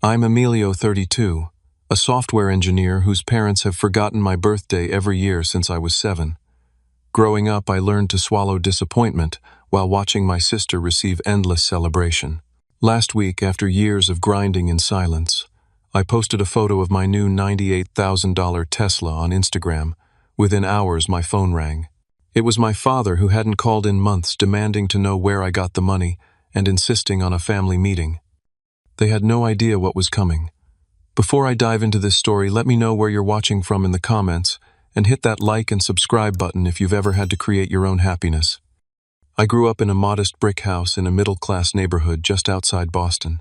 I'm Emilio, 32, a software engineer whose parents have forgotten my birthday every year since I was 7. Growing up, I learned to swallow disappointment while watching my sister receive endless celebration. Last week, after years of grinding in silence, I posted a photo of my new $98,000 Tesla on Instagram. Within hours, my phone rang. It was my father, who hadn't called in months, demanding to know where I got the money and insisting on a family meeting. They had no idea what was coming. Before I dive into this story, let me know where you're watching from in the comments, and hit that like and subscribe button if you've ever had to create your own happiness. I grew up in a modest brick house in a middle-class neighborhood just outside Boston.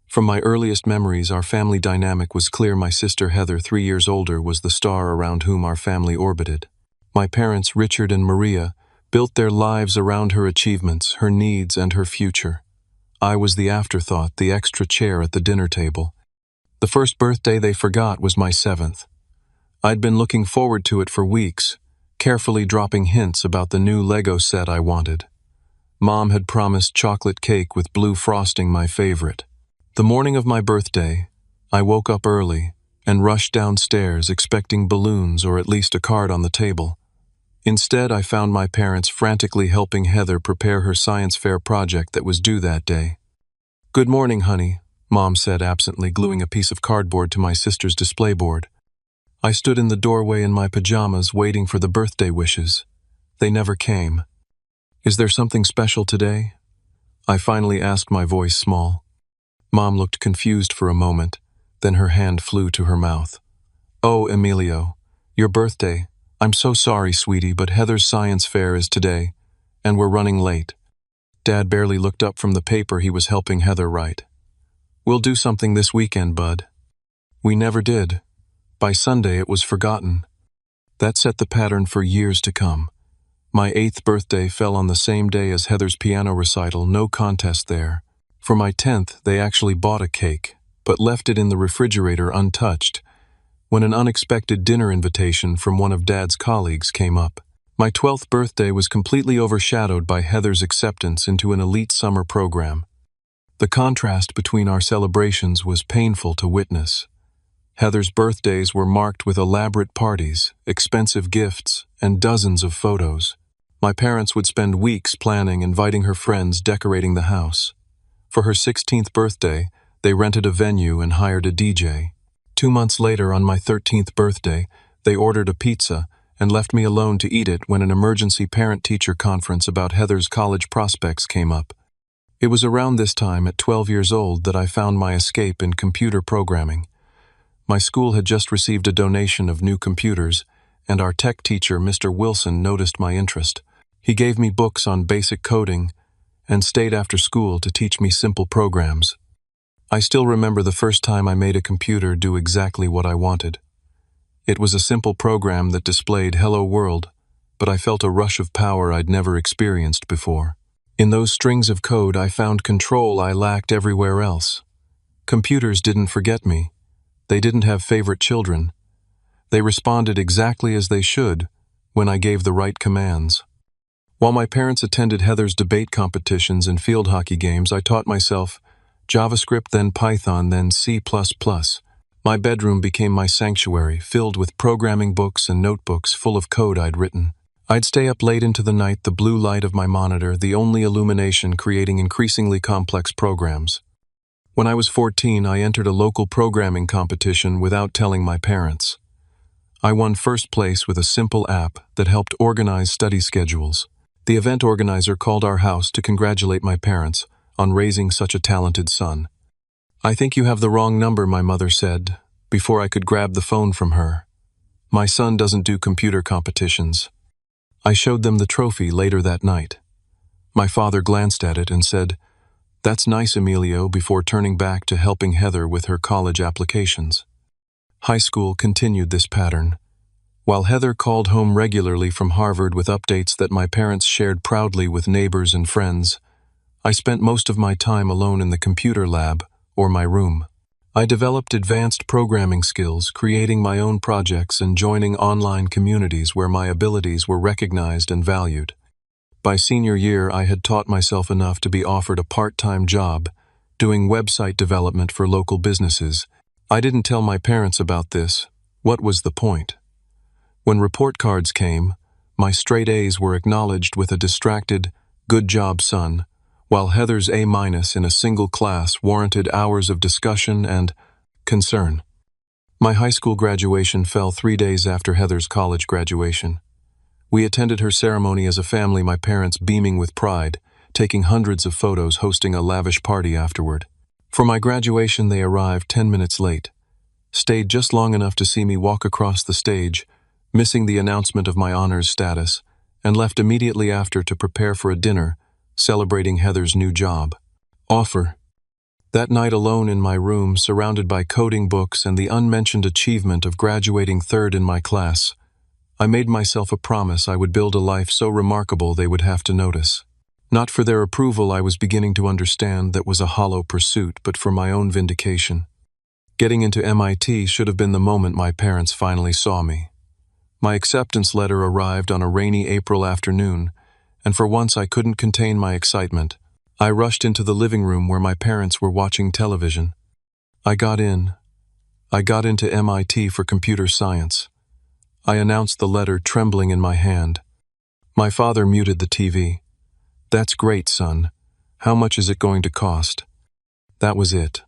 From my earliest memories, our family dynamic was clear. My sister Heather, 3 years older, was the star around whom our family orbited. My parents, Richard and Maria, built their lives around her achievements, her needs, and her future. I was the afterthought, the extra chair at the dinner table. The first birthday they forgot was my 7th. I'd been looking forward to it for weeks, carefully dropping hints about the new Lego set I wanted. Mom had promised chocolate cake with blue frosting, my favorite. The morning of my birthday, I woke up early and rushed downstairs expecting balloons or at least a card on the table. Instead, I found my parents frantically helping Heather prepare her science fair project that was due that day. "Good morning, honey," Mom said absently, gluing a piece of cardboard to my sister's display board. I stood in the doorway in my pajamas waiting for the birthday wishes. They never came. "Is there something special today?" I finally asked, my voice small. Mom looked confused for a moment, then her hand flew to her mouth. "Oh, Emilio, your birthday. I'm so sorry, sweetie, but Heather's science fair is today, and we're running late." Dad barely looked up from the paper he was helping Heather write. "We'll do something this weekend, bud." We never did. By Sunday, it was forgotten. That set the pattern for years to come. My 8th birthday fell on the same day as Heather's piano recital, no contest there. For my 10th, they actually bought a cake, but left it in the refrigerator untouched, when an unexpected dinner invitation from one of Dad's colleagues came up. My 12th birthday was completely overshadowed by Heather's acceptance into an elite summer program. The contrast between our celebrations was painful to witness. Heather's birthdays were marked with elaborate parties, expensive gifts, and dozens of photos. My parents would spend weeks planning, inviting her friends, decorating the house. For her 16th birthday, they rented a venue and hired a DJ. 2 months later, on my 13th birthday, they ordered a pizza and left me alone to eat it when an emergency parent-teacher conference about Heather's college prospects came up. It was around this time, at 12 years old, that I found my escape in computer programming. My school had just received a donation of new computers, and our tech teacher, Mr. Wilson, noticed my interest. He gave me books on basic coding and stayed after school to teach me simple programs. I still remember the first time I made a computer do exactly what I wanted. It was a simple program that displayed "Hello World," but I felt a rush of power I'd never experienced before. In those strings of code, I found control I lacked everywhere else. Computers didn't forget me. They didn't have favorite children. They responded exactly as they should when I gave the right commands. While my parents attended Heather's debate competitions and field hockey games, I taught myself JavaScript, then Python, then C++. My bedroom became my sanctuary, filled with programming books and notebooks full of code I'd written. I'd stay up late into the night, the blue light of my monitor, the only illumination, creating increasingly complex programs. When I was 14, I entered a local programming competition without telling my parents. I won first place with a simple app that helped organize study schedules. The event organizer called our house to congratulate my parents on raising such a talented son. "I think you have the wrong number," my mother said, before I could grab the phone from her. "My son doesn't do computer competitions." I showed them the trophy later that night. My father glanced at it and said, "That's nice, Emilio," before turning back to helping Heather with her college applications. High school continued this pattern. While Heather called home regularly from Harvard with updates that my parents shared proudly with neighbors and friends, I spent most of my time alone in the computer lab or my room. I developed advanced programming skills, creating my own projects and joining online communities where my abilities were recognized and valued. By senior year, I had taught myself enough to be offered a part-time job doing website development for local businesses. I didn't tell my parents about this. What was the point? When report cards came, my straight A's were acknowledged with a distracted, "Good job, son," while Heather's A- in a single class warranted hours of discussion and concern. My high school graduation fell 3 days after Heather's college graduation. We attended her ceremony as a family, my parents beaming with pride, taking hundreds of photos, hosting a lavish party afterward. For my graduation, they arrived 10 minutes late, stayed just long enough to see me walk across the stage, missing the announcement of my honors status, and left immediately after to prepare for a dinner celebrating Heather's new job offer. That night, alone in my room, surrounded by coding books and the unmentioned achievement of graduating third in my class, I made myself a promise I would build a life so remarkable they would have to notice. Not for their approval, I was beginning to understand, that was a hollow pursuit, but for my own vindication. Getting into MIT should have been the moment my parents finally saw me. My acceptance letter arrived on a rainy April afternoon, and for once I couldn't contain my excitement. I rushed into the living room where my parents were watching television. I got into MIT for computer science. I announced the letter, trembling in my hand. My father muted the TV. "That's great, son. How much is it going to cost?" That was it.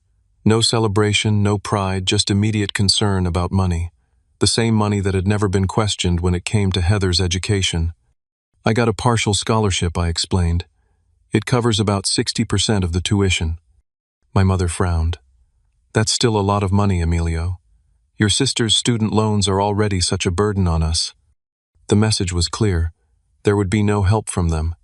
No celebration, no pride, just immediate concern about money. The same money that had never been questioned when it came to Heather's education. "I got a partial scholarship," I explained. "It covers about 60% of the tuition." My mother frowned. "That's still a lot of money, Emilio. Your sister's student loans are already such a burden on us." The message was clear. There would be no help from them.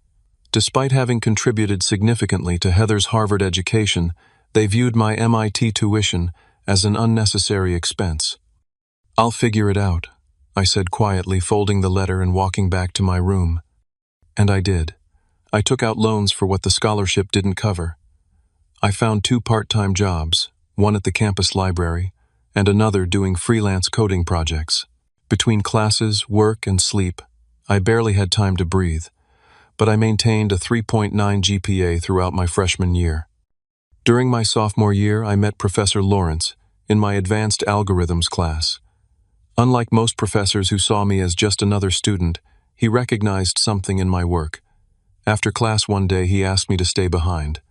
Despite having contributed significantly to Heather's Harvard education, they viewed my MIT tuition as an unnecessary expense. "I'll figure it out," I said quietly, folding the letter and walking back to my room. And I did. I took out loans for what the scholarship didn't cover. I found 2 part-time jobs, one at the campus library, and another doing freelance coding projects. Between classes, work, and sleep, I barely had time to breathe, but I maintained a 3.9 GPA throughout my freshman year. During my sophomore year, I met Professor Lawrence in my advanced algorithms class. Unlike most professors who saw me as just another student, he recognized something in my work. After class one day, he asked me to stay behind.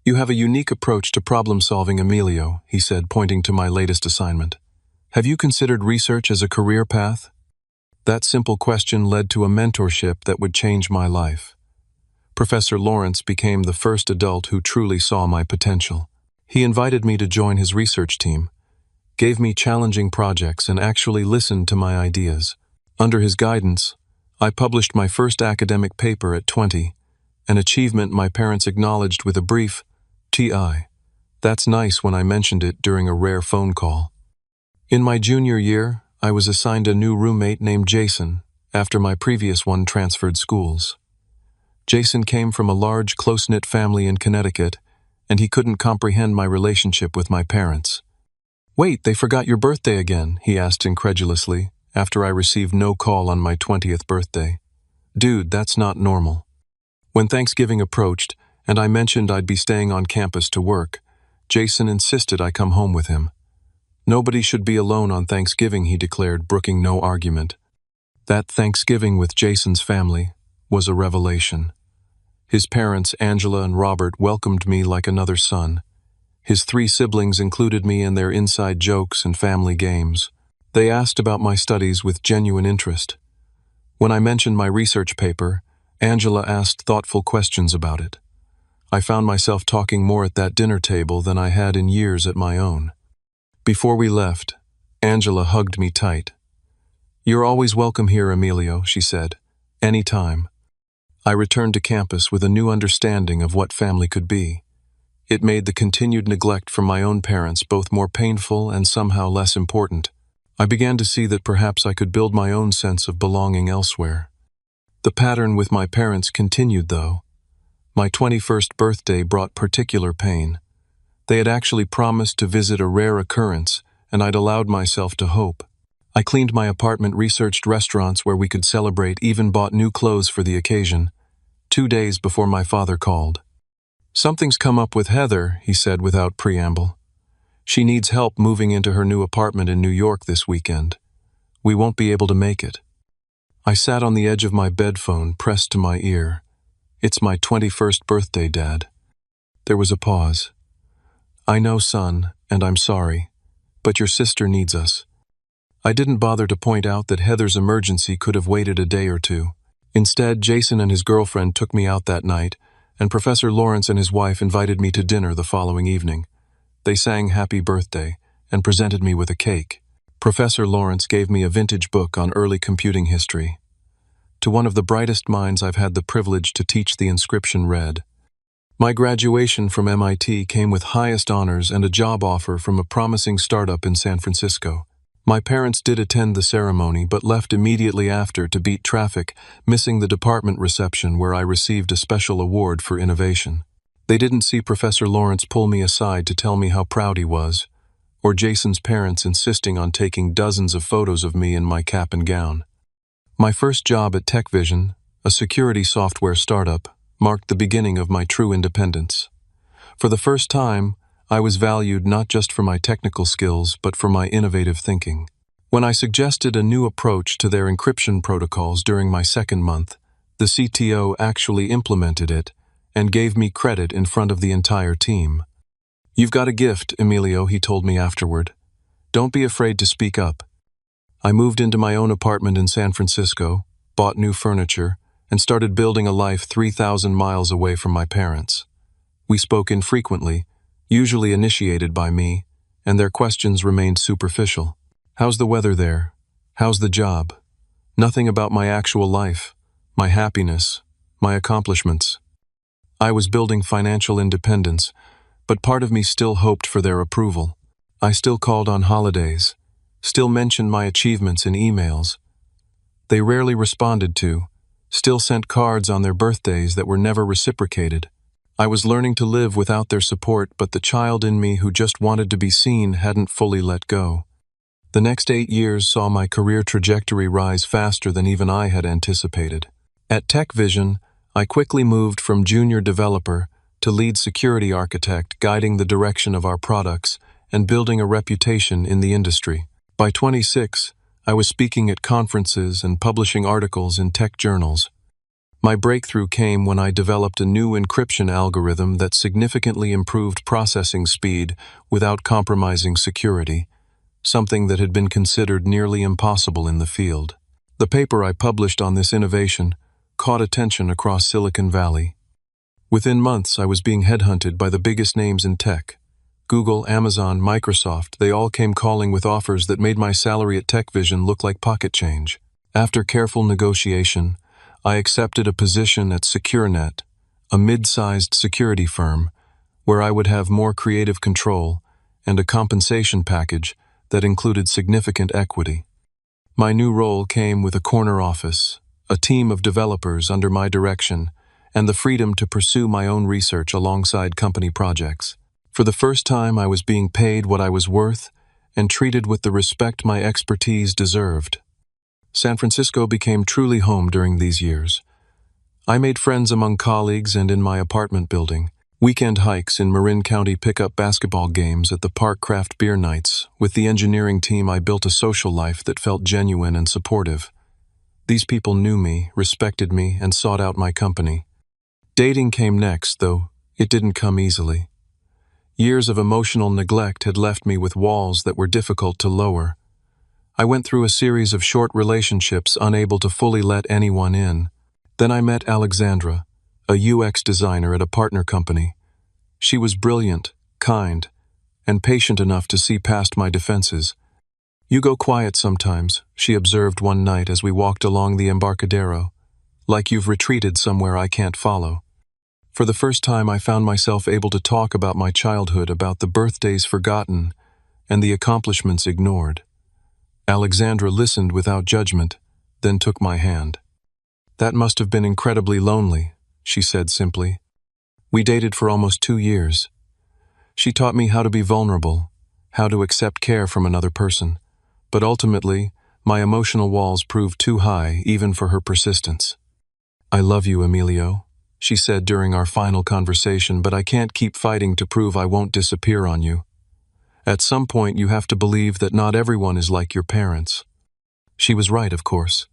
"You have a unique approach to problem-solving, Emilio," he said, pointing to my latest assignment. "Have you considered research as a career path?" That simple question led to a mentorship that would change my life. Professor Lawrence became the first adult who truly saw my potential. He invited me to join his research team, gave me challenging projects, and actually listened to my ideas. Under his guidance, I published my first academic paper at 20, an achievement my parents acknowledged with a brief "TI. That's nice" when I mentioned it during a rare phone call. In my junior year, I was assigned a new roommate named Jason, after my previous one transferred schools. Jason came from a large, close-knit family in Connecticut, and he couldn't comprehend my relationship with my parents. "Wait, they forgot your birthday again," he asked incredulously, after I received no call on my 20th birthday. "Dude, that's not normal." When Thanksgiving approached, and I mentioned I'd be staying on campus to work, Jason insisted I come home with him. "Nobody should be alone on Thanksgiving," he declared, brooking no argument. That Thanksgiving with Jason's family was a revelation. His parents, Angela and Robert, welcomed me like another son. His 3 siblings included me in their inside jokes and family games. They asked about my studies with genuine interest. When I mentioned my research paper, Angela asked thoughtful questions about it. I found myself talking more at that dinner table than I had in years at my own. Before we left, Angela hugged me tight. "You're always welcome here, Emilio," she said. "Anytime." I returned to campus with a new understanding of what family could be. It made the continued neglect from my own parents both more painful and somehow less important. I began to see that perhaps I could build my own sense of belonging elsewhere. The pattern with my parents continued, though. My 21st birthday brought particular pain. They had actually promised to visit a rare occurrence, and I'd allowed myself to hope. I cleaned my apartment, researched restaurants where we could celebrate, even bought new clothes for the occasion. 2 days before my father called. "Something's come up with Heather," he said without preamble. "She needs help moving into her new apartment in New York this weekend. We won't be able to make it." I sat on the edge of my bed phone, pressed to my ear. "It's my 21st birthday, Dad." There was a pause. "I know, son, and I'm sorry, but your sister needs us." I didn't bother to point out that Heather's emergency could have waited a day or two. Instead, Jason and his girlfriend took me out that night, and Professor Lawrence and his wife invited me to dinner the following evening. They sang Happy Birthday and presented me with a cake. Professor Lawrence gave me a vintage book on early computing history. To one of the brightest minds I've had the privilege to teach, the inscription read, "My graduation from MIT came with highest honors and a job offer from a promising startup in San Francisco. My parents did attend the ceremony but left immediately after to beat traffic, missing the department reception where I received a special award for innovation. They didn't see Professor Lawrence pull me aside to tell me how proud he was, or Jason's parents insisting on taking dozens of photos of me in my cap and gown. My first job at TechVision, a security software startup, marked the beginning of my true independence. For the first time, I was valued not just for my technical skills, but for my innovative thinking. When I suggested a new approach to their encryption protocols during my second month, the CTO actually implemented it and gave me credit in front of the entire team. "You've got a gift, Emilio," he told me afterward. "Don't be afraid to speak up." I moved into my own apartment in San Francisco, bought new furniture, and started building a life 3,000 miles away from my parents. We spoke infrequently, usually initiated by me, and their questions remained superficial. "How's the weather there? How's the job?" Nothing about my actual life, my happiness, my accomplishments. I was building financial independence, but part of me still hoped for their approval. I still called on holidays, still mentioned my achievements in emails. They rarely responded to, still sent cards on their birthdays that were never reciprocated. I was learning to live without their support, but the child in me who just wanted to be seen hadn't fully let go. The next 8 years saw my career trajectory rise faster than even I had anticipated. At TechVision, I quickly moved from junior developer to lead security architect, guiding the direction of our products and building a reputation in the industry. By 26, I was speaking at conferences and publishing articles in tech journals. My breakthrough came when I developed a new encryption algorithm that significantly improved processing speed without compromising security, something that had been considered nearly impossible in the field. The paper I published on this innovation caught attention across Silicon Valley. Within months, I was being headhunted by the biggest names in tech. Google, Amazon, Microsoft, they all came calling with offers that made my salary at TechVision look like pocket change. After careful negotiation, I accepted a position at SecureNet, a mid-sized security firm, where I would have more creative control and a compensation package that included significant equity. My new role came with a corner office, a team of developers under my direction, and the freedom to pursue my own research alongside company projects. For the first time, I was being paid what I was worth and treated with the respect my expertise deserved. San Francisco became truly home during these years. I made friends among colleagues and in my apartment building, weekend hikes in Marin County, pickup basketball games at the park, craft beer nights. With the engineering team, I built a social life that felt genuine and supportive. These people knew me, respected me, and sought out my company. Dating came next, though it didn't come easily. Years of emotional neglect had left me with walls that were difficult to lower. I went through a series of short relationships, unable to fully let anyone in. Then I met Alexandra, a UX designer at a partner company. She was brilliant, kind, and patient enough to see past my defenses. "You go quiet sometimes," she observed one night as we walked along the Embarcadero, "like you've retreated somewhere I can't follow." For the first time, I found myself able to talk about my childhood, about the birthdays forgotten and the accomplishments ignored. Alexandra listened without judgment, then took my hand. "That must have been incredibly lonely," she said simply. We dated for almost 2 years. She taught me how to be vulnerable, how to accept care from another person. But ultimately, my emotional walls proved too high even for her persistence. "I love you, Emilio," she said during our final conversation, but I can't keep fighting to prove I won't disappear on you. At some point, you have to believe that not everyone is like your parents. She was right, of course.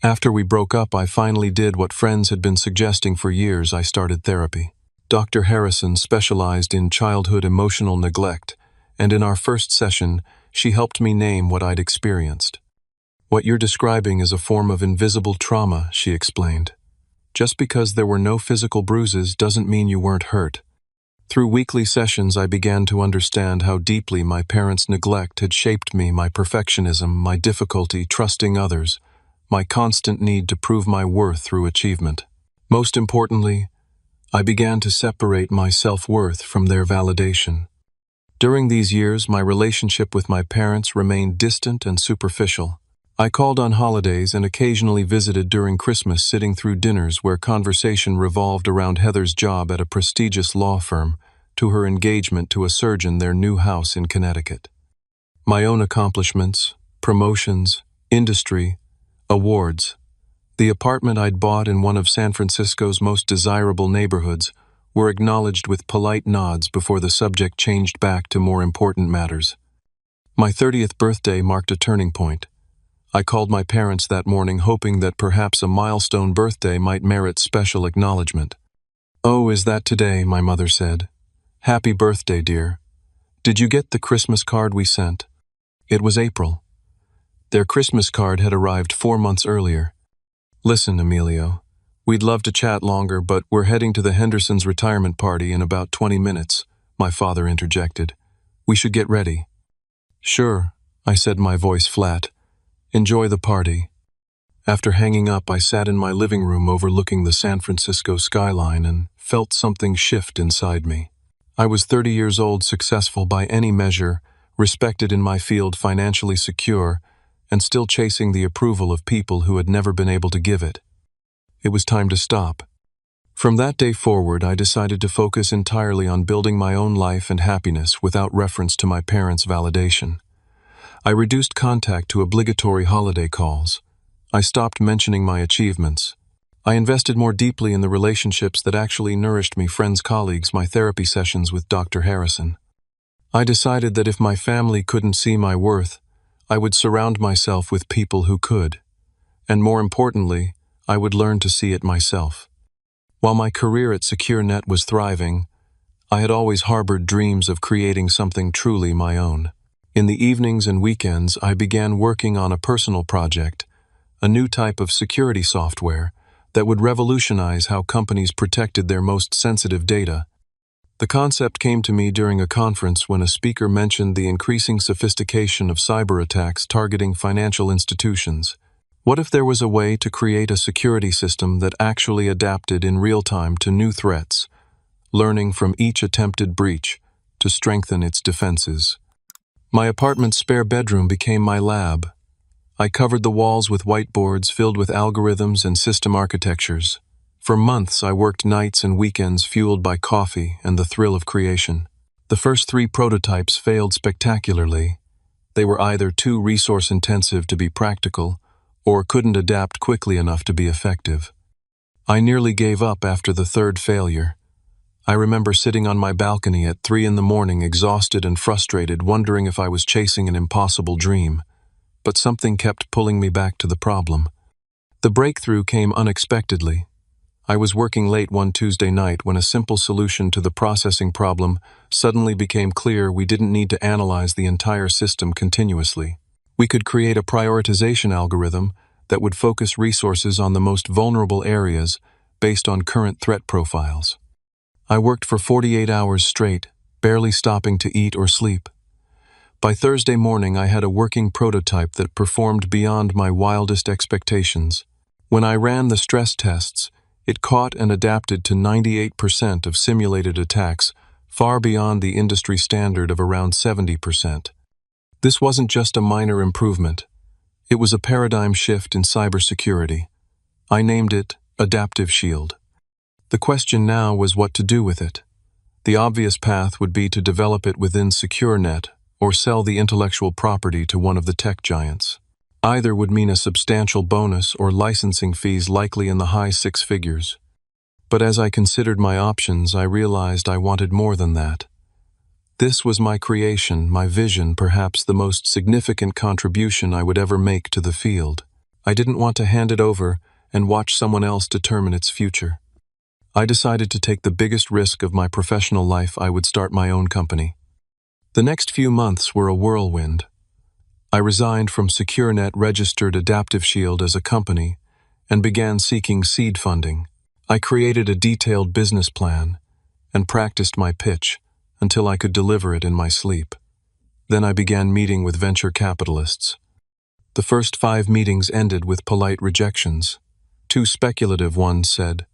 After we broke up, I finally did what friends had been suggesting for years. I started therapy. Dr. Harrison specialized in childhood emotional neglect, and in our first session, she helped me name what I'd experienced. What you're describing is a form of invisible trauma, she explained. Just because there were no physical bruises doesn't mean you weren't hurt. Through weekly sessions, I began to understand how deeply my parents' neglect had shaped me, my perfectionism, my difficulty trusting others, my constant need to prove my worth through achievement. Most importantly, I began to separate my self-worth from their validation. During these years, my relationship with my parents remained distant and superficial. I called on holidays and occasionally visited during Christmas, sitting through dinners where conversation revolved around Heather's job at a prestigious law firm to her engagement to a surgeon, their new house in Connecticut. My own accomplishments, promotions, industry, awards, the apartment I'd bought in one of San Francisco's most desirable neighborhoods were acknowledged with polite nods before the subject changed back to more important matters. My 30th birthday marked a turning point. I called my parents that morning, hoping that perhaps a milestone birthday might merit special acknowledgement. "Oh, is that today?" my mother said. "Happy birthday, dear. Did you get the Christmas card we sent?" It was April. Their Christmas card had arrived 4 months earlier. "Listen, Emilio, we'd love to chat longer, but we're heading to the Hendersons' retirement party in about 20 minutes, my father interjected. "We should get ready." "Sure," I said, my voice flat. "Enjoy the party." After hanging up, I sat in my living room overlooking the San Francisco skyline and felt something shift inside me. I was 30 years old, successful by any measure, respected in my field, financially secure, and still chasing the approval of people who had never been able to give it. It was time to stop. From that day forward, I decided to focus entirely on building my own life and happiness without reference to my parents' validation. I reduced contact to obligatory holiday calls. I stopped mentioning my achievements. I invested more deeply in the relationships that actually nourished me, friends, colleagues, my therapy sessions with Dr. Harrison. I decided that if my family couldn't see my worth, I would surround myself with people who could. And more importantly, I would learn to see it myself. While my career at SecureNet was thriving, I had always harbored dreams of creating something truly my own. In the evenings and weekends, I began working on a personal project, a new type of security software that would revolutionize how companies protected their most sensitive data. The concept came to me during a conference when a speaker mentioned the increasing sophistication of cyber attacks targeting financial institutions. What if there was a way to create a security system that actually adapted in real time to new threats, learning from each attempted breach to strengthen its defenses? My apartment's spare bedroom became my lab. I covered the walls with whiteboards filled with algorithms and system architectures. For months, I worked nights and weekends, fueled by coffee and the thrill of creation. The first 3 prototypes failed spectacularly. They were either too resource-intensive to be practical or couldn't adapt quickly enough to be effective. I nearly gave up after the 3rd failure. I remember sitting on my balcony at 3 in the morning, exhausted and frustrated, wondering if I was chasing an impossible dream. But something kept pulling me back to the problem. The breakthrough came unexpectedly. I was working late one Tuesday night when a simple solution to the processing problem suddenly became clear. We didn't need to analyze the entire system continuously. We could create a prioritization algorithm that would focus resources on the most vulnerable areas based on current threat profiles. I worked for 48 hours straight, barely stopping to eat or sleep. By Thursday morning, I had a working prototype that performed beyond my wildest expectations. When I ran the stress tests, it caught and adapted to 98% of simulated attacks, far beyond the industry standard of around 70%. This wasn't just a minor improvement. It was a paradigm shift in cybersecurity. I named it Adaptive Shield. The question now was what to do with it. The obvious path would be to develop it within SecureNet or sell the intellectual property to one of the tech giants. Either would mean a substantial bonus or licensing fees likely in the high 6 figures. But as I considered my options, I realized I wanted more than that. This was my creation, my vision, perhaps the most significant contribution I would ever make to the field. I didn't want to hand it over and watch someone else determine its future. I decided to take the biggest risk of my professional life. I would start my own company. The next few months were a whirlwind. I resigned from SecureNet registered Adaptive Shield as a company and began seeking seed funding. I created a detailed business plan and practiced my pitch until I could deliver it in my sleep. Then I began meeting with venture capitalists. The first 5 meetings ended with polite rejections. 2 speculative ones said,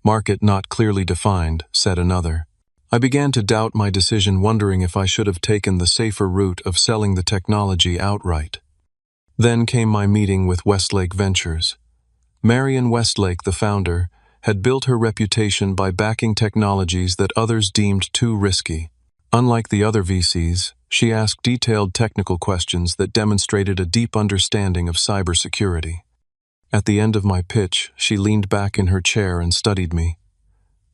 "Market not clearly defined," said another. I began to doubt my decision, wondering if I should have taken the safer route of selling the technology outright. Then came my meeting with Westlake Ventures. Marion Westlake, the founder, had built her reputation by backing technologies that others deemed too risky. Unlike the other VCs, she asked detailed technical questions that demonstrated a deep understanding of cybersecurity. At the end of my pitch, she leaned back in her chair and studied me.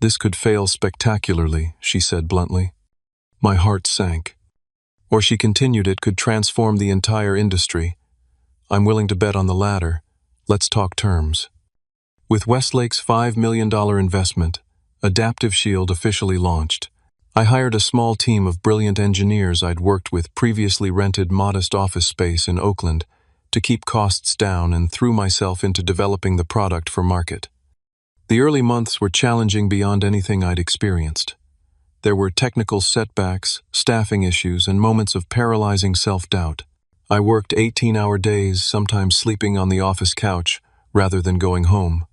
"This could fail spectacularly," she said bluntly. My heart sank. Or she continued, "It could transform the entire industry. I'm willing to bet on the latter. Let's talk terms." With Westlake's $5 million investment, Adaptive Shield officially launched. I hired a small team of brilliant engineers I'd worked with, previously rented modest office space in Oakland to keep costs down, and threw myself into developing the product for market. The early months were challenging beyond anything I'd experienced. There were technical setbacks, staffing issues, and moments of paralyzing self-doubt. I worked 18-hour days, sometimes sleeping on the office couch rather than going home.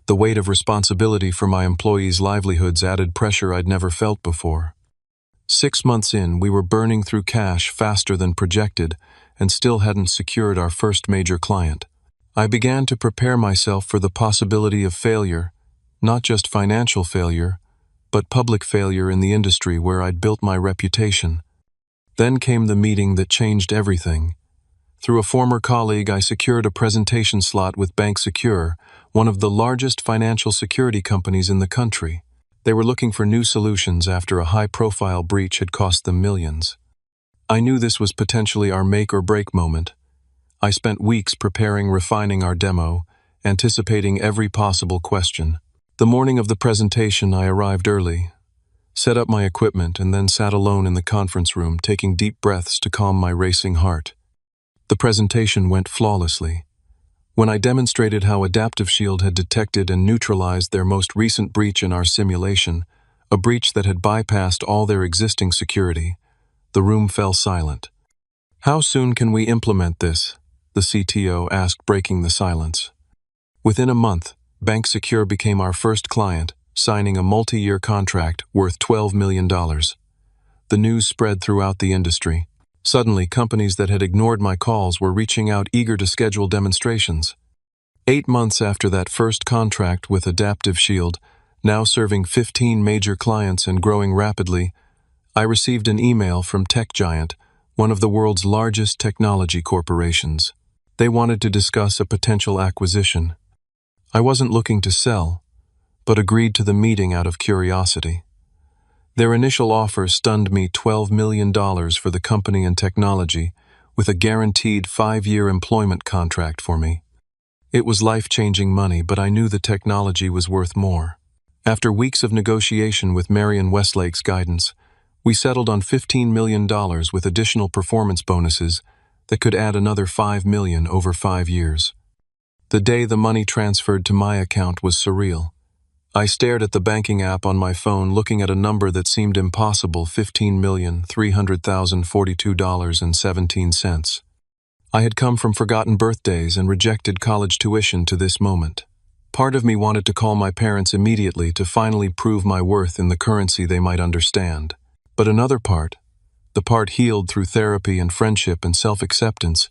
The weight of responsibility for my employees' livelihoods added pressure I'd never felt before. 6 months in, we were burning through cash faster than projected and still hadn't secured our first major client. I began to prepare myself for the possibility of failure, not just financial failure, but public failure in the industry where I'd built my reputation. Then came the meeting that changed everything. Through a former colleague, I secured a presentation slot with Bank Secure, one of the largest financial security companies in the country. They were looking for new solutions after a high-profile breach had cost them millions. I knew this was potentially our make-or-break moment. I spent weeks preparing, refining our demo, anticipating every possible question. The morning of the presentation, I arrived early, set up my equipment, and then sat alone in the conference room, taking deep breaths to calm my racing heart. The presentation went flawlessly. When I demonstrated how Adaptive Shield had detected and neutralized their most recent breach in our simulation, a breach that had bypassed all their existing security, the room fell silent. "How soon can we implement this?" the CTO asked, breaking the silence. Within a month, Bank Secure became our first client, signing a multi-year contract worth $12 million. The news spread throughout the industry. Suddenly, companies that had ignored my calls were reaching out, eager to schedule demonstrations. 8 months after that first contract with Adaptive Shield, now serving 15 major clients and growing rapidly, I received an email from Tech Giant, one of the world's largest technology corporations. They wanted to discuss a potential acquisition. I wasn't looking to sell, but agreed to the meeting out of curiosity. Their initial offer stunned me: $12 million for the company and technology, with a guaranteed 5-year employment contract for me. It was life-changing money, but I knew the technology was worth more. After weeks of negotiation with Marion Westlake's guidance, we settled on $15 million with additional performance bonuses that could add another $5 million over 5 years. The day the money transferred to my account was surreal. I stared at the banking app on my phone, looking at a number that seemed impossible: $15,300,042.17. I had come from forgotten birthdays and rejected college tuition to this moment. Part of me wanted to call my parents immediately to finally prove my worth in the currency they might understand. But another part, the part healed through therapy and friendship and self-acceptance,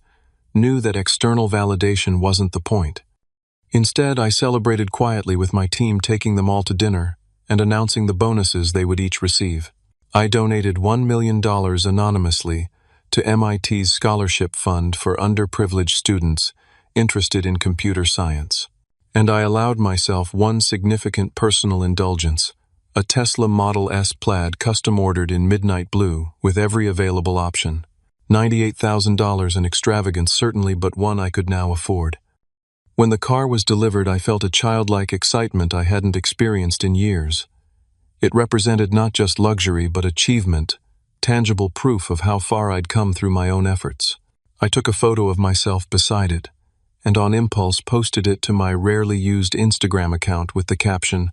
knew that external validation wasn't the point. Instead, I celebrated quietly with my team, taking them all to dinner and announcing the bonuses they would each receive. I donated $1 million anonymously to MIT's scholarship fund for underprivileged students interested in computer science. And I allowed myself one significant personal indulgence, a Tesla Model S Plaid custom-ordered in midnight blue with every available option. $98,000 an extravagance certainly, but one I could now afford. When the car was delivered, I felt a childlike excitement I hadn't experienced in years. It represented not just luxury but achievement, tangible proof of how far I'd come through my own efforts. I took a photo of myself beside it, and on impulse posted it to my rarely used Instagram account with the caption,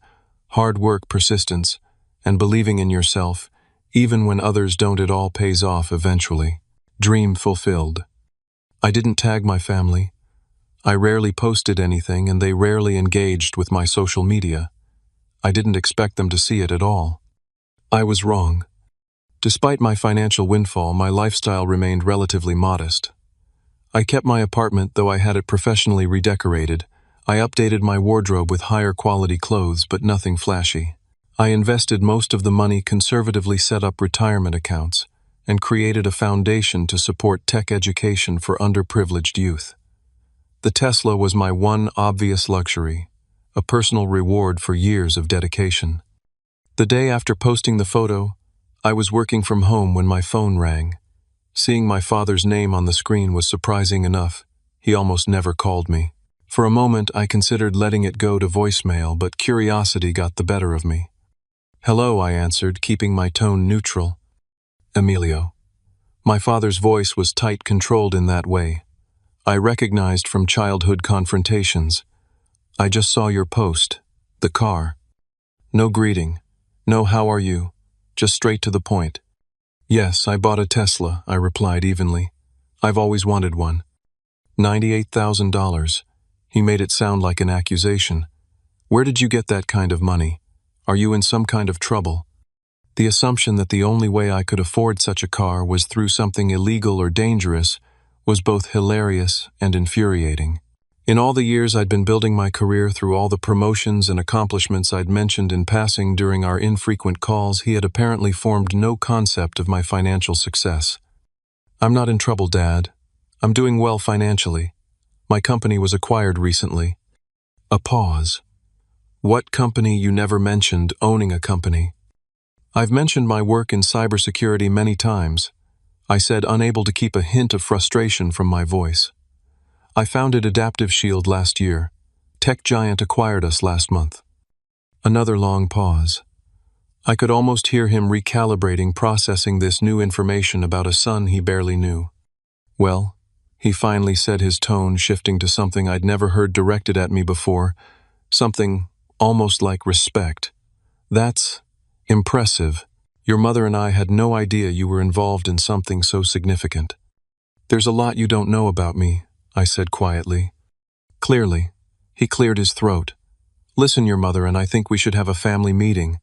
"Hard work, persistence, and believing in yourself, even when others don't, it all pays off eventually. Dream fulfilled." I didn't tag my family. I rarely posted anything, and they rarely engaged with my social media. I didn't expect them to see it at all. I was wrong. Despite my financial windfall, my lifestyle remained relatively modest. I kept my apartment, though I had it professionally redecorated. I updated my wardrobe with higher quality clothes, but nothing flashy. I invested most of the money, conservatively set up retirement accounts, and created a foundation to support tech education for underprivileged youth. The Tesla was my one obvious luxury, a personal reward for years of dedication. The day after posting the photo, I was working from home when my phone rang. Seeing my father's name on the screen was surprising enough. He almost never called me. For a moment, I considered letting it go to voicemail, but curiosity got the better of me. "Hello," I answered, keeping my tone neutral. "Emilio." My father's voice was tight, controlled in that way. I recognized from childhood confrontations. "I just saw your post. The car." No greeting. No "how are you?" Just straight to the point. "Yes, I bought a Tesla," I replied evenly. "I've always wanted one." $98,000. He made it sound like an accusation. "Where did you get that kind of money? Are you in some kind of trouble?" The assumption that the only way I could afford such a car was through something illegal or dangerous was both hilarious and infuriating. In all the years I'd been building my career, through all the promotions and accomplishments I'd mentioned in passing during our infrequent calls, he had apparently formed no concept of my financial success. "I'm not in trouble, Dad. I'm doing well financially. My company was acquired recently." A pause. "What company? You never mentioned owning a company." "I've mentioned my work in cybersecurity many times," I said, unable to keep a hint of frustration from my voice. "I founded Adaptive Shield last year. Tech giant acquired us last month." Another long pause. I could almost hear him recalibrating, processing this new information about a son he barely knew. "Well," he finally said, his tone shifting to something I'd never heard directed at me before, something almost like respect. "That's impressive. Your mother and I had no idea you were involved in something so significant." "There's a lot you don't know about me," I said quietly. "Clearly." He cleared his throat. "Listen, your mother and I think we should have a family meeting.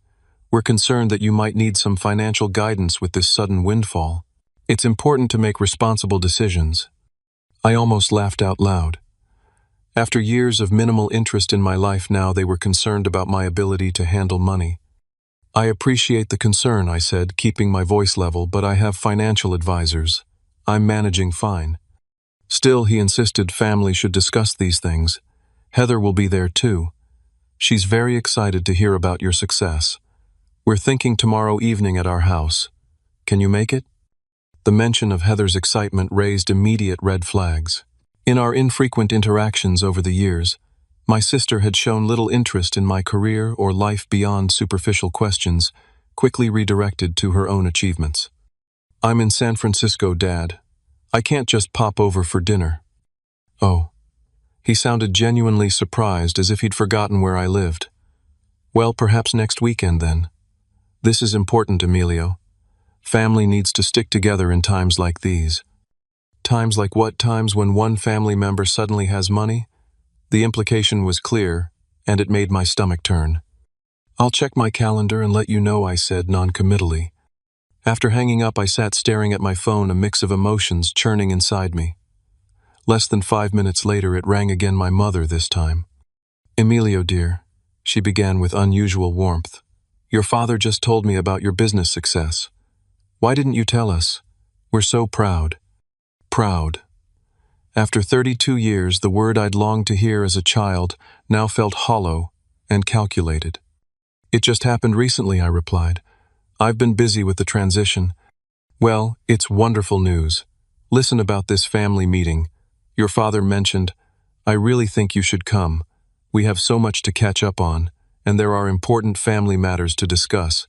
We're concerned that you might need some financial guidance with this sudden windfall. It's important to make responsible decisions." I almost laughed out loud. After years of minimal interest in my life, now they were concerned about my ability to handle money. "I appreciate the concern," I said, keeping my voice level, "but I have financial advisors. I'm managing fine." Still, he insisted family should discuss these things. "Heather will be there too. She's very excited to hear about your success. We're thinking tomorrow evening at our house. Can you make it?" The mention of Heather's excitement raised immediate red flags. In our infrequent interactions over the years, my sister had shown little interest in my career or life beyond superficial questions, quickly redirected to her own achievements. "I'm in San Francisco, Dad. I can't just pop over for dinner." "Oh." He sounded genuinely surprised, as if he'd forgotten where I lived. "Well, perhaps next weekend then. This is important, Emilio. Family needs to stick together in times like these." "Times like what? Times when one family member suddenly has money?" The implication was clear, and it made my stomach turn. "I'll check my calendar and let you know," I said noncommittally. After hanging up, I sat staring at my phone, a mix of emotions churning inside me. Less than 5 minutes later, it rang again, my mother this time. "Emilio, dear," she began with unusual warmth. "Your father just told me about your business success. Why didn't you tell us? We're so proud." Proud. After 32 years, the word I'd longed to hear as a child now felt hollow and calculated. "It just happened recently," I replied. "I've been busy with the transition." "Well, it's wonderful news. Listen about this family meeting. Your father mentioned, I really think you should come. We have so much to catch up on, and there are important family matters to discuss."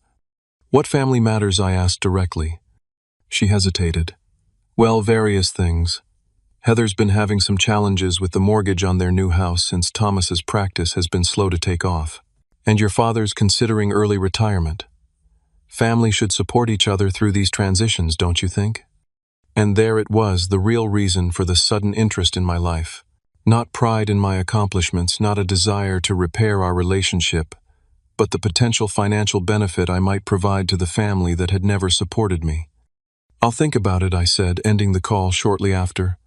"What family matters?" I asked directly. She hesitated. "Well, various things. Heather's been having some challenges with the mortgage on their new house since Thomas's practice has been slow to take off. And your father's considering early retirement. Family should support each other through these transitions, don't you think?" And there it was, the real reason for the sudden interest in my life. Not pride in my accomplishments, not a desire to repair our relationship, but the potential financial benefit I might provide to the family that had never supported me. "I'll think about it," I said, ending the call shortly after.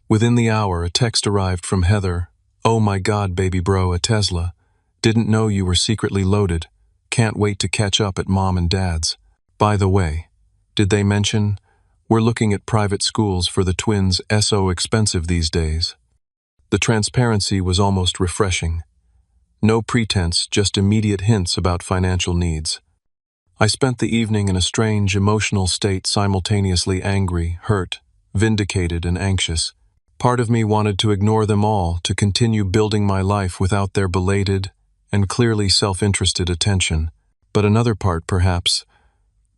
Within the hour, a text arrived from Heather. "Oh my God, baby bro, a Tesla. Didn't know you were secretly loaded. Can't wait to catch up at Mom and Dad's. By the way, did they mention? We're looking at private schools for the twins, so expensive these days." The transparency was almost refreshing. No pretense, just immediate hints about financial needs. I spent the evening in a strange, emotional state, simultaneously angry, hurt, vindicated, and anxious. Part of me wanted to ignore them all, to continue building my life without their belated and clearly self-interested attention. But another part, perhaps,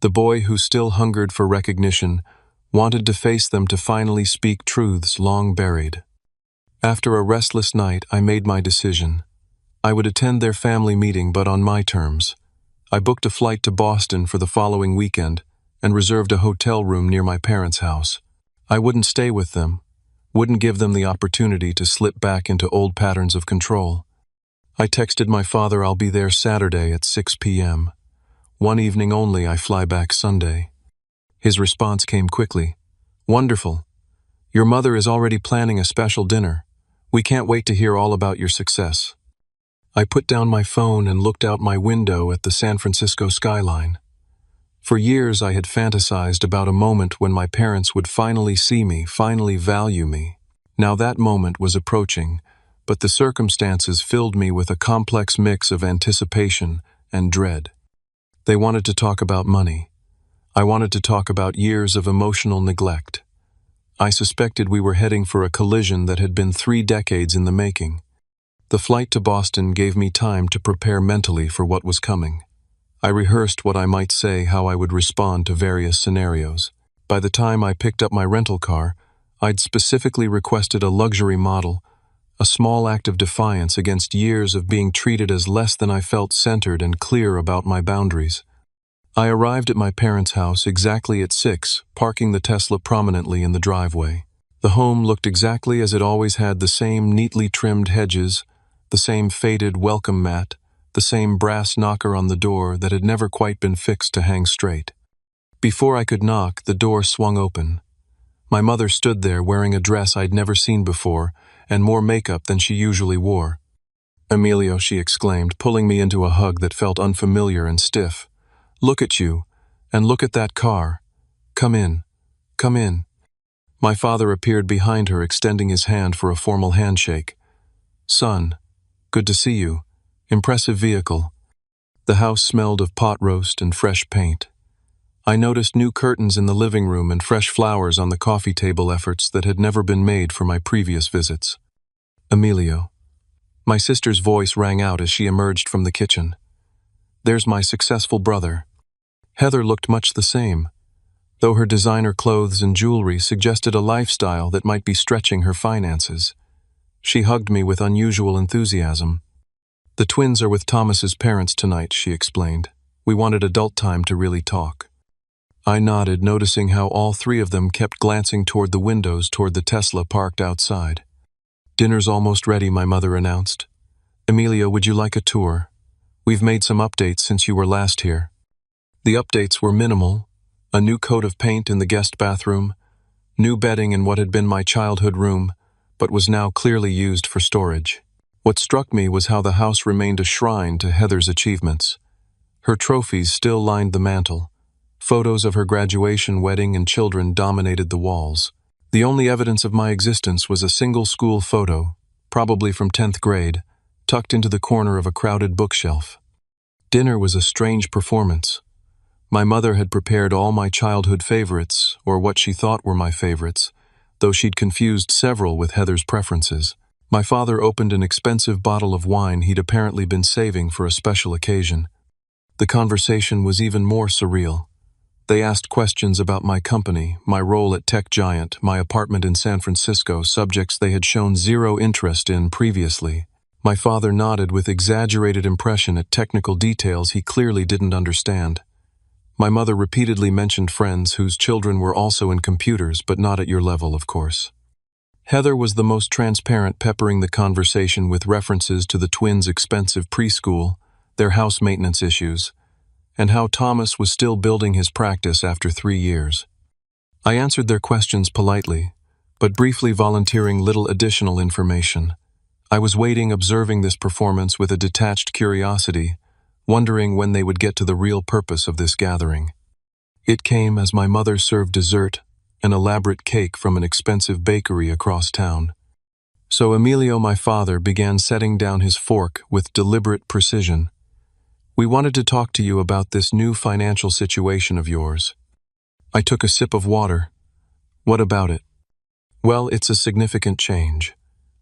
the boy who still hungered for recognition, wanted to face them, to finally speak truths long buried. After a restless night, I made my decision. I would attend their family meeting, but on my terms. I booked a flight to Boston for the following weekend and reserved a hotel room near my parents' house. I wouldn't stay with them, wouldn't give them the opportunity to slip back into old patterns of control. I texted my father, "I'll be there Saturday at 6 p.m. One evening only, I fly back Sunday." His response came quickly. "Wonderful. Your mother is already planning a special dinner. We can't wait to hear all about your success." I put down my phone and looked out my window at the San Francisco skyline. For years I had fantasized about a moment when my parents would finally see me, finally value me. Now that moment was approaching, but the circumstances filled me with a complex mix of anticipation and dread. They wanted to talk about money. I wanted to talk about years of emotional neglect. I suspected we were heading for a collision that had been 3 decades in the making. The flight to Boston gave me time to prepare mentally for what was coming. I rehearsed what I might say, how I would respond to various scenarios. By the time I picked up my rental car, I'd specifically requested a luxury model, a small act of defiance against years of being treated as less than I felt, centered and clear about my boundaries. I arrived at my parents' house exactly at 6, parking the Tesla prominently in the driveway. The home looked exactly as it always had, the same neatly trimmed hedges, the same faded welcome mat, the same brass knocker on the door that had never quite been fixed to hang straight. Before I could knock, the door swung open. My mother stood there wearing a dress I'd never seen before, and more makeup than she usually wore. "Emilio," she exclaimed, pulling me into a hug that felt unfamiliar and stiff. "Look at you, and look at that car. Come in, come in." My father appeared behind her, extending his hand for a formal handshake. "Son, good to see you. Impressive vehicle." The house smelled of pot roast and fresh paint. I noticed new curtains in the living room and fresh flowers on the coffee table, efforts that had never been made for my previous visits. "Emilio." My sister's voice rang out as she emerged from the kitchen. "There's my successful brother." Heather looked much the same, though her designer clothes and jewelry suggested a lifestyle that might be stretching her finances. She hugged me with unusual enthusiasm. "The twins are with Thomas's parents tonight," she explained. "We wanted adult time to really talk." I nodded, noticing how all 3 of them kept glancing toward the windows, toward the Tesla parked outside. "Dinner's almost ready," my mother announced. "Emilio, would you like a tour? We've made some updates since you were last here." The updates were minimal: a new coat of paint in the guest bathroom, new bedding in what had been my childhood room, but was now clearly used for storage. What struck me was how the house remained a shrine to Heather's achievements. Her trophies still lined the mantel. Photos of her graduation, wedding, and children dominated the walls. The only evidence of my existence was a single school photo, probably from 10th grade, tucked into the corner of a crowded bookshelf. Dinner was a strange performance. My mother had prepared all my childhood favorites, or what she thought were my favorites, though she'd confused several with Heather's preferences. My father opened an expensive bottle of wine he'd apparently been saving for a special occasion. The conversation was even more surreal. They asked questions about my company, my role at Tech Giant, my apartment in San Francisco, subjects they had shown zero interest in previously. My father nodded with exaggerated impression at technical details he clearly didn't understand. My mother repeatedly mentioned friends whose children were also in computers, but not at your level, of course. Heather was the most transparent, peppering the conversation with references to the twins' expensive preschool, their house maintenance issues, and how Thomas was still building his practice after 3 years. I answered their questions politely, but briefly volunteering little additional information. I was waiting, observing this performance with a detached curiosity, wondering when they would get to the real purpose of this gathering. It came as my mother served dessert, an elaborate cake from an expensive bakery across town. So Emilio, my father, began setting down his fork with deliberate precision. We wanted to talk to you about this new financial situation of yours. I took a sip of water. What about it? Well, it's a significant change.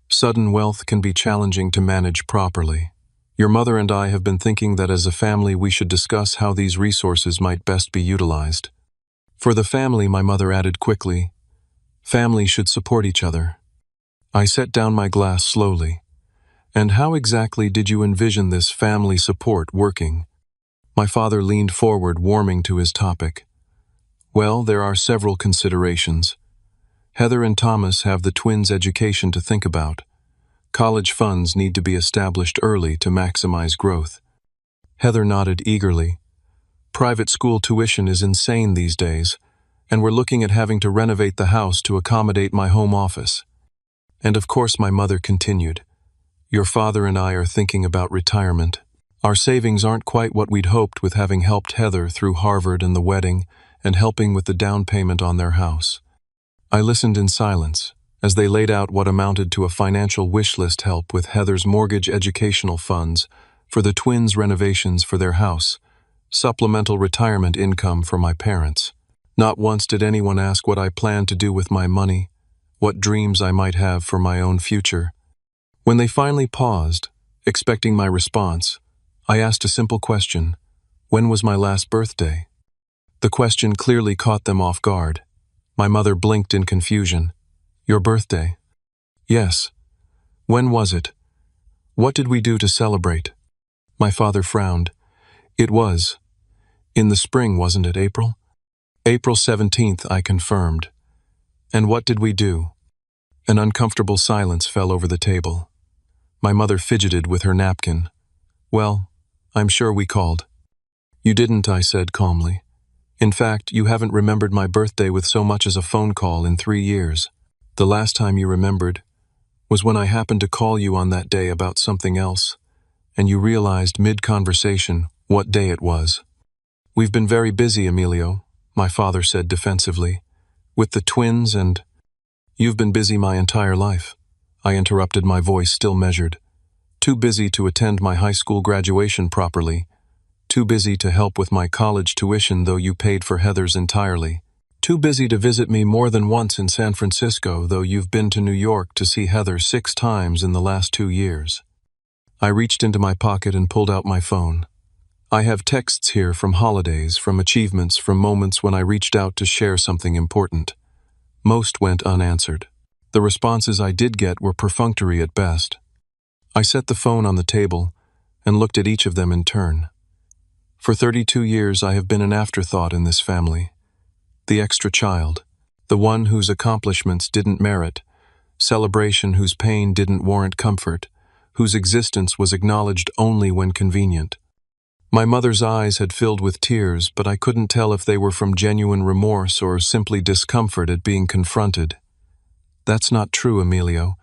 Sudden wealth can be challenging to manage properly. Your mother and I have been thinking that as a family we should discuss how these resources might best be utilized. For the family, my mother added quickly, families should support each other. I set down my glass slowly. And how exactly did you envision this family support working? My father leaned forward, warming to his topic. Well, there are several considerations. Heather and Thomas have the twins' education to think about. College funds need to be established early to maximize growth. Heather nodded eagerly. Private school tuition is insane these days, and we're looking at having to renovate the house to accommodate my home office. And of course, my mother continued. Your father and I are thinking about retirement. Our savings aren't quite what we'd hoped with having helped Heather through Harvard and the wedding and helping with the down payment on their house. I listened in silence as they laid out what amounted to a financial wish list help with Heather's mortgage, educational funds for the twins' renovations for their house, supplemental retirement income for my parents. Not once did anyone ask what I planned to do with my money, what dreams I might have for my own future. When they finally paused, expecting my response, I asked a simple question. When was my last birthday? The question clearly caught them off guard. My mother blinked in confusion. Your birthday? Yes. When was it? What did we do to celebrate? My father frowned. It was. In the spring, wasn't it, April? April 17th, I confirmed. And what did we do? An uncomfortable silence fell over the table. My mother fidgeted with her napkin. Well, I'm sure we called. You didn't, I said calmly. In fact, you haven't remembered my birthday with so much as a phone call in 3 years. The last time you remembered was when I happened to call you on that day about something else, and you realized mid-conversation what day it was. We've been very busy, Emilio, my father said defensively, with the twins and... You've been busy my entire life. I interrupted, my voice still measured. Too busy to attend my high school graduation properly. Too busy to help with my college tuition, though you paid for Heather's entirely. Too busy to visit me more than once in San Francisco, though you've been to New York to see Heather 6 times in the last 2 years. I reached into my pocket and pulled out my phone. I have texts here from holidays, from achievements, from moments when I reached out to share something important. Most went unanswered. The responses I did get were perfunctory at best. I set the phone on the table and looked at each of them in turn. For 32 years I have been an afterthought in this family. The extra child, the one whose accomplishments didn't merit, celebration whose pain didn't warrant comfort, whose existence was acknowledged only when convenient. My mother's eyes had filled with tears, but I couldn't tell if they were from genuine remorse or simply discomfort at being confronted. That's not true, Emilio.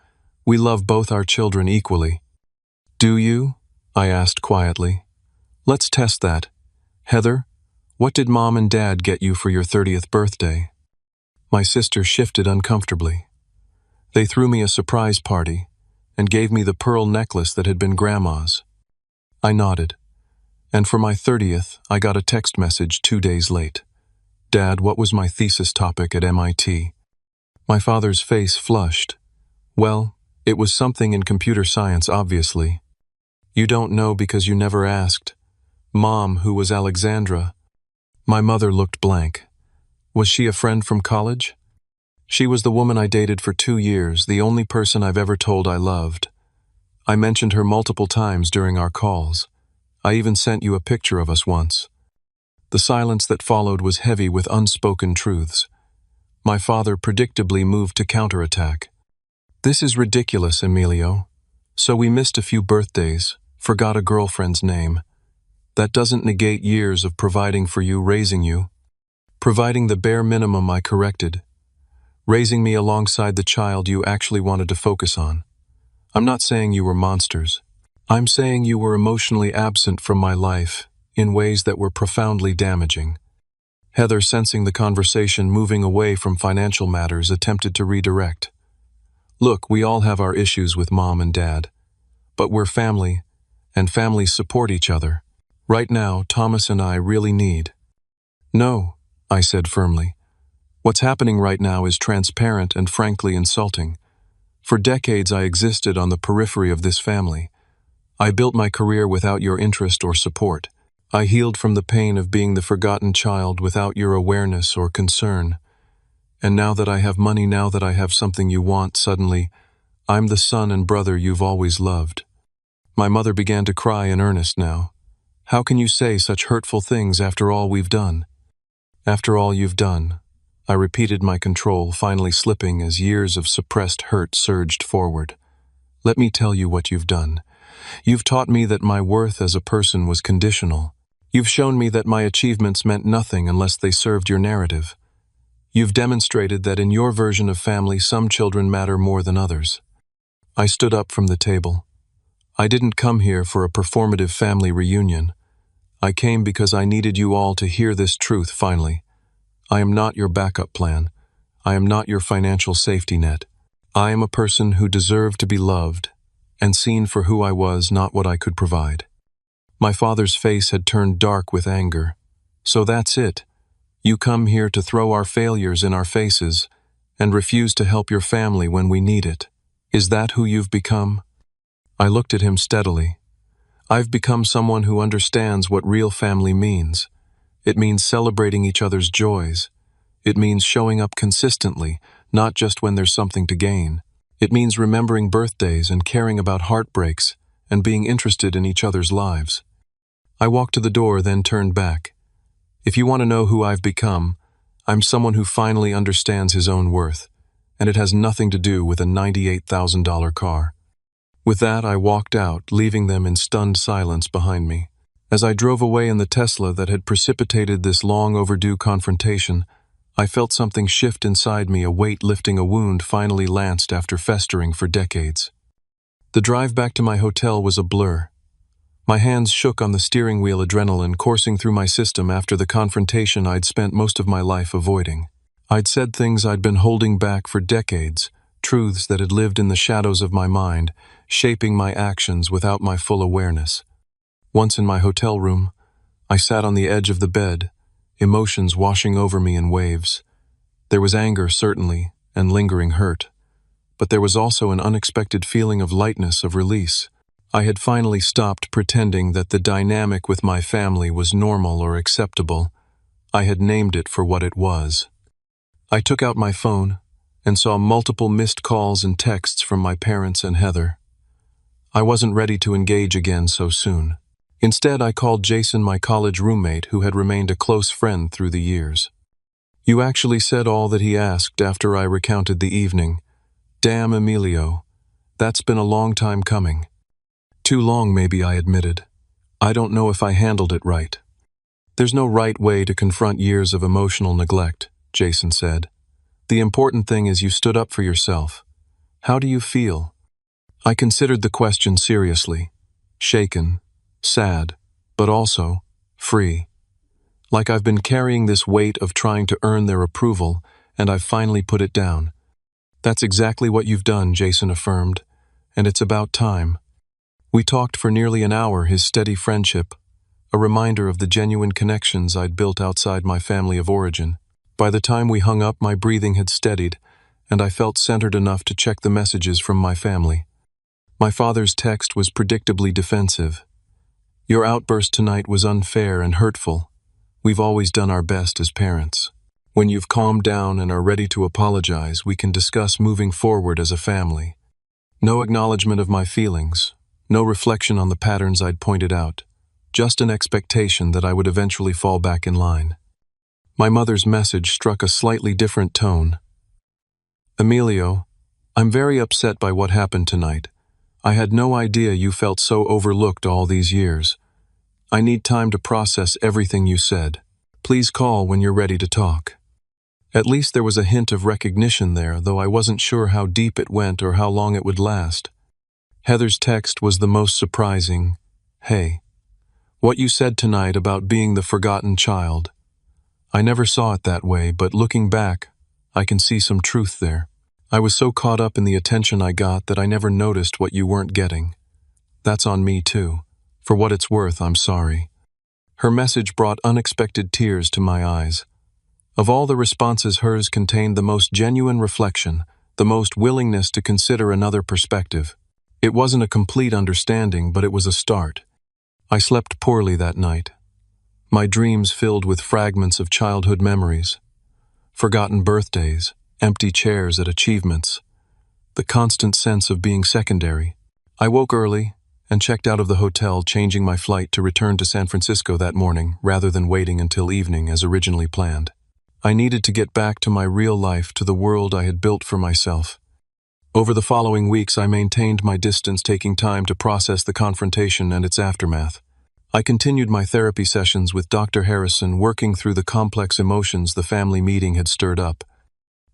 We love both our children equally. Do you? I asked quietly. Let's test that. Heather, what did Mom and Dad get you for your 30th birthday? My sister shifted uncomfortably. They threw me a surprise party and gave me the pearl necklace that had been Grandma's. I nodded, and for my 30th, I got a text message 2 days late. Dad, what was my thesis topic at MIT? My father's face flushed. Well, it was something in computer science, obviously. You don't know because you never asked. Mom, who was Alexandra? My mother looked blank. Was she a friend from college? She was the woman I dated for 2 years, the only person I've ever told I loved. I mentioned her multiple times during our calls. I even sent you a picture of us once. The silence that followed was heavy with unspoken truths. My father predictably moved to counterattack. This is ridiculous, Emilio. So we missed a few birthdays, forgot a girlfriend's name. That doesn't negate years of providing for you, raising you. Providing the bare minimum I corrected. Raising me alongside the child you actually wanted to focus on. I'm not saying you were monsters. I'm saying you were emotionally absent from my life in ways that were profoundly damaging. Heather, sensing the conversation moving away from financial matters, attempted to redirect. Look, we all have our issues with Mom and Dad, but we're family, and families support each other. Right now, Thomas and I really need. No, I said firmly. What's happening right now is transparent and frankly insulting. For decades I existed on the periphery of this family. I built my career without your interest or support. I healed from the pain of being the forgotten child without your awareness or concern. And now that I have money, now that I have something you want, suddenly, I'm the son and brother you've always loved. My mother began to cry in earnest now. How can you say such hurtful things after all we've done? After all you've done, I repeated, my control finally slipping as years of suppressed hurt surged forward. Let me tell you what you've done. You've taught me that my worth as a person was conditional. You've shown me that my achievements meant nothing unless they served your narrative. You've demonstrated that in your version of family, some children matter more than others. I stood up from the table. I didn't come here for a performative family reunion. I came because I needed you all to hear this truth finally. I am not your backup plan. I am not your financial safety net. I am a person who deserved to be loved and seen for who I was, not what I could provide. My father's face had turned dark with anger. So that's it. You come here to throw our failures in our faces and refuse to help your family when we need it. Is that who you've become? I looked at him steadily. I've become someone who understands what real family means. It means celebrating each other's joys. It means showing up consistently, not just when there's something to gain. It means remembering birthdays and caring about heartbreaks and being interested in each other's lives. I walked to the door, then turned back. If you want to know who I've become, I'm someone who finally understands his own worth, and it has nothing to do with a $98,000 car. With that, I walked out, leaving them in stunned silence behind me. As I drove away in the Tesla that had precipitated this long overdue confrontation, I felt something shift inside me, a weight lifting a wound finally lanced after festering for decades. The drive back to my hotel was a blur. My hands shook on the steering wheel, adrenaline coursing through my system after the confrontation I'd spent most of my life avoiding. I'd said things I'd been holding back for decades, truths that had lived in the shadows of my mind, shaping my actions without my full awareness. Once in my hotel room, I sat on the edge of the bed, emotions washing over me in waves. There was anger, certainly, and lingering hurt. But there was also an unexpected feeling of lightness, of release. I had finally stopped pretending that the dynamic with my family was normal or acceptable. I had named it for what it was. I took out my phone and saw multiple missed calls and texts from my parents and Heather. I wasn't ready to engage again so soon. Instead, I called Jason, my college roommate, who had remained a close friend through the years. You actually said all that he asked after I recounted the evening. Damn, Emilio. That's been a long time coming. Too long, maybe, I admitted. I don't know if I handled it right. There's no right way to confront years of emotional neglect, Jason said. The important thing is you stood up for yourself. How do you feel? I considered the question seriously. Shaken, sad, but also free. Like I've been carrying this weight of trying to earn their approval and I've finally put it down. That's exactly what you've done, Jason affirmed, and it's about time. We talked for nearly an hour, his steady friendship, a reminder of the genuine connections I'd built outside my family of origin. By the time we hung up, my breathing had steadied, and I felt centered enough to check the messages from my family. My father's text was predictably defensive. Your outburst tonight was unfair and hurtful. We've always done our best as parents. When you've calmed down and are ready to apologize, we can discuss moving forward as a family. No acknowledgement of my feelings, no reflection on the patterns I'd pointed out, just an expectation that I would eventually fall back in line. My mother's message struck a slightly different tone. Emilio, I'm very upset by what happened tonight. I had no idea you felt so overlooked all these years. I need time to process everything you said. Please call when you're ready to talk. At least there was a hint of recognition there, though I wasn't sure how deep it went or how long it would last. Heather's text was the most surprising. Hey, what you said tonight about being the forgotten child. I never saw it that way, but looking back, I can see some truth there. I was so caught up in the attention I got that I never noticed what you weren't getting. That's on me too. For what it's worth, I'm sorry. Her message brought unexpected tears to my eyes. Of all the responses, hers contained the most genuine reflection, the most willingness to consider another perspective. It wasn't a complete understanding, but it was a start. I slept poorly that night. My dreams filled with fragments of childhood memories, forgotten birthdays, empty chairs at achievements, the constant sense of being secondary. I woke early and checked out of the hotel, changing my flight to return to San Francisco that morning rather than waiting until evening as originally planned. I needed to get back to my real life, to the world I had built for myself. Over the following weeks, I maintained my distance, taking time to process the confrontation and its aftermath. I continued my therapy sessions with Dr. Harrison, working through the complex emotions the family meeting had stirred up.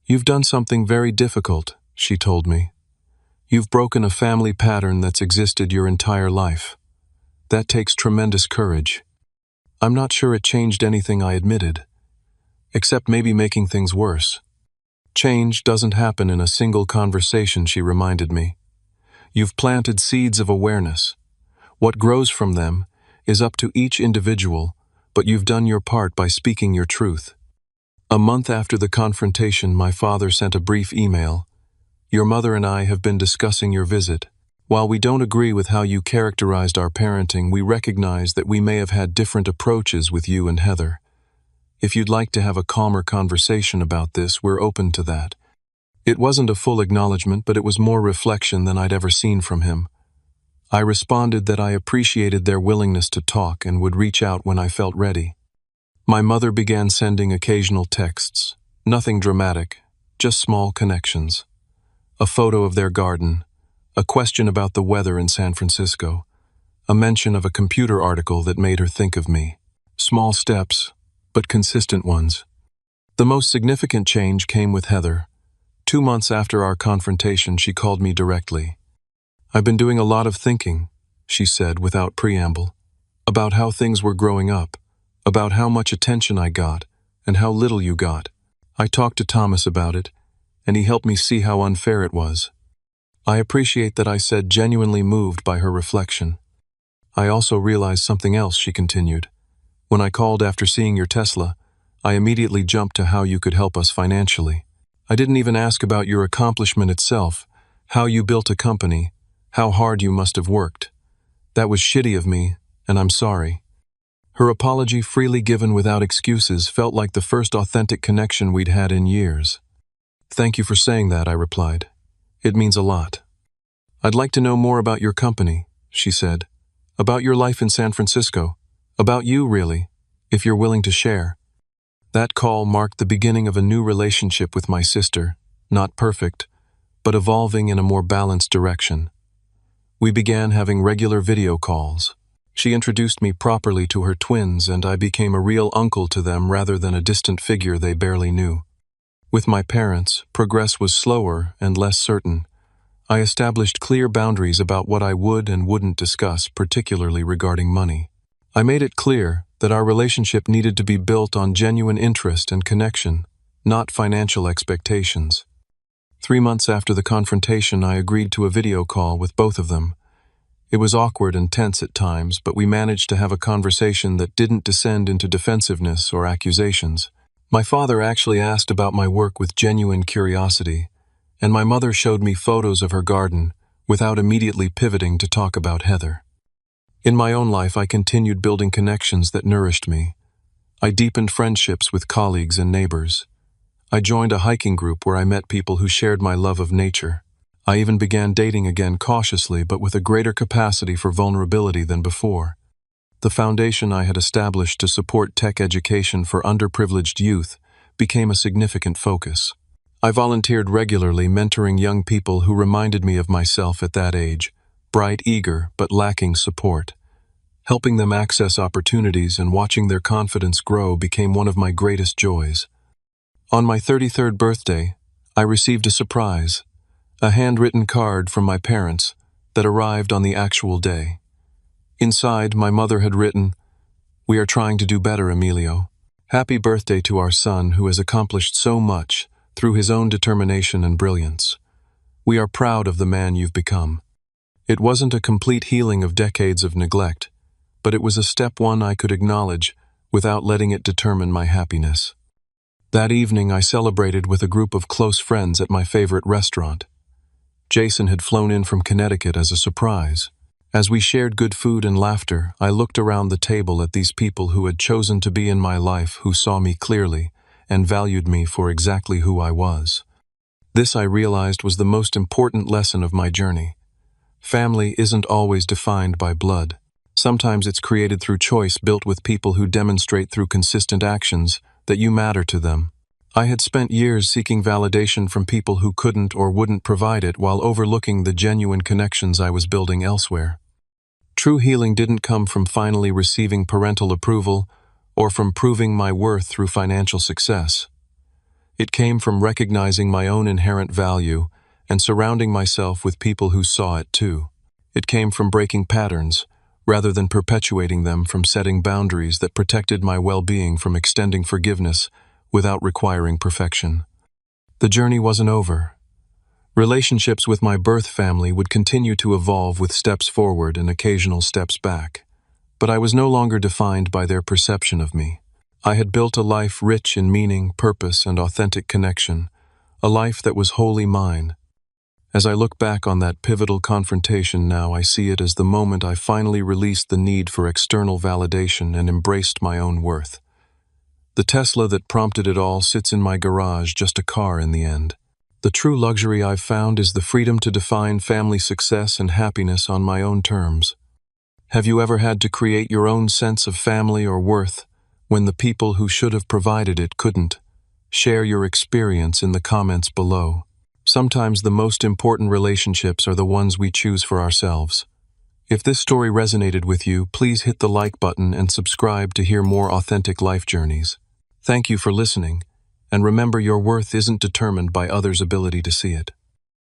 You've done something very difficult, she told me. You've broken a family pattern that's existed your entire life. That takes tremendous courage. I'm not sure it changed anything, I admitted, except maybe making things worse. Change doesn't happen in a single conversation, she reminded me. You've planted seeds of awareness. What grows from them is up to each individual, but you've done your part by speaking your truth. A month after the confrontation, my father sent a brief email. Your mother and I have been discussing your visit. While we don't agree with how you characterized our parenting, we recognize that we may have had different approaches with you and Heather. If you'd like to have a calmer conversation about this, we're open to that. It wasn't a full acknowledgement, but it was more reflection than I'd ever seen from him. I responded that I appreciated their willingness to talk and would reach out when I felt ready. My mother began sending occasional texts, nothing dramatic, just small connections. A photo of their garden, a question about the weather in San Francisco, a mention of a computer article that made her think of me. Small steps, but consistent ones. The most significant change came with Heather. 2 months after our confrontation, she called me directly. I've been doing a lot of thinking, she said without preamble, about how things were growing up, about how much attention I got and how little you got. I talked to Thomas about it, and he helped me see how unfair it was. I appreciate that, I said, genuinely moved by her reflection. I also realized something else, she continued. When I called after seeing your Tesla, I immediately jumped to how you could help us financially. I didn't even ask about your accomplishment itself, how you built a company, how hard you must have worked. That was shitty of me, and I'm sorry. Her apology, freely given without excuses, felt like the first authentic connection we'd had in years. Thank you for saying that, I replied. It means a lot. I'd like to know more about your company, she said. About your life in San Francisco. About you, really, if you're willing to share. That call marked the beginning of a new relationship with my sister, not perfect, but evolving in a more balanced direction. We began having regular video calls. She introduced me properly to her twins, and I became a real uncle to them rather than a distant figure they barely knew. With my parents, progress was slower and less certain. I established clear boundaries about what I would and wouldn't discuss, particularly regarding money. I made it clear that our relationship needed to be built on genuine interest and connection, not financial expectations. 3 months after the confrontation, I agreed to a video call with both of them. It was awkward and tense at times, but we managed to have a conversation that didn't descend into defensiveness or accusations. My father actually asked about my work with genuine curiosity, and my mother showed me photos of her garden without immediately pivoting to talk about Heather. In my own life, I continued building connections that nourished me. I deepened friendships with colleagues and neighbors. I joined a hiking group where I met people who shared my love of nature. I even began dating again cautiously, but with a greater capacity for vulnerability than before. The foundation I had established to support tech education for underprivileged youth became a significant focus. I volunteered regularly, mentoring young people who reminded me of myself at that age, bright, eager, but lacking support. Helping them access opportunities and watching their confidence grow became one of my greatest joys. On my 33rd birthday, I received a surprise, a handwritten card from my parents that arrived on the actual day. Inside, my mother had written, "We are trying to do better, Emilio. Happy birthday to our son who has accomplished so much through his own determination and brilliance. We are proud of the man you've become." It wasn't a complete healing of decades of neglect, but it was a step one I could acknowledge without letting it determine my happiness. That evening, I celebrated with a group of close friends at my favorite restaurant. Jason had flown in from Connecticut as a surprise. As we shared good food and laughter, I looked around the table at these people who had chosen to be in my life, who saw me clearly and valued me for exactly who I was. This, I realized, was the most important lesson of my journey. Family isn't always defined by blood. Sometimes it's created through choice, built with people who demonstrate through consistent actions that you matter to them. I had spent years seeking validation from people who couldn't or wouldn't provide it, while overlooking the genuine connections I was building elsewhere. True healing didn't come from finally receiving parental approval or from proving my worth through financial success. It came from recognizing my own inherent value and surrounding myself with people who saw it too. It came from breaking patterns, rather than perpetuating them, from setting boundaries that protected my well-being, from extending forgiveness without requiring perfection. The journey wasn't over. Relationships with my birth family would continue to evolve, with steps forward and occasional steps back. But I was no longer defined by their perception of me. I had built a life rich in meaning, purpose, and authentic connection, a life that was wholly mine. As I look back on that pivotal confrontation now, I see it as the moment I finally released the need for external validation and embraced my own worth. The Tesla that prompted it all sits in my garage, just a car in the end. The true luxury I've found is the freedom to define family success and happiness on my own terms. Have you ever had to create your own sense of family or worth when the people who should have provided it couldn't? Share your experience in the comments below. Sometimes the most important relationships are the ones we choose for ourselves. If this story resonated with you, please hit the like button and subscribe to hear more authentic life journeys. Thank you for listening, and remember, your worth isn't determined by others' ability to see it.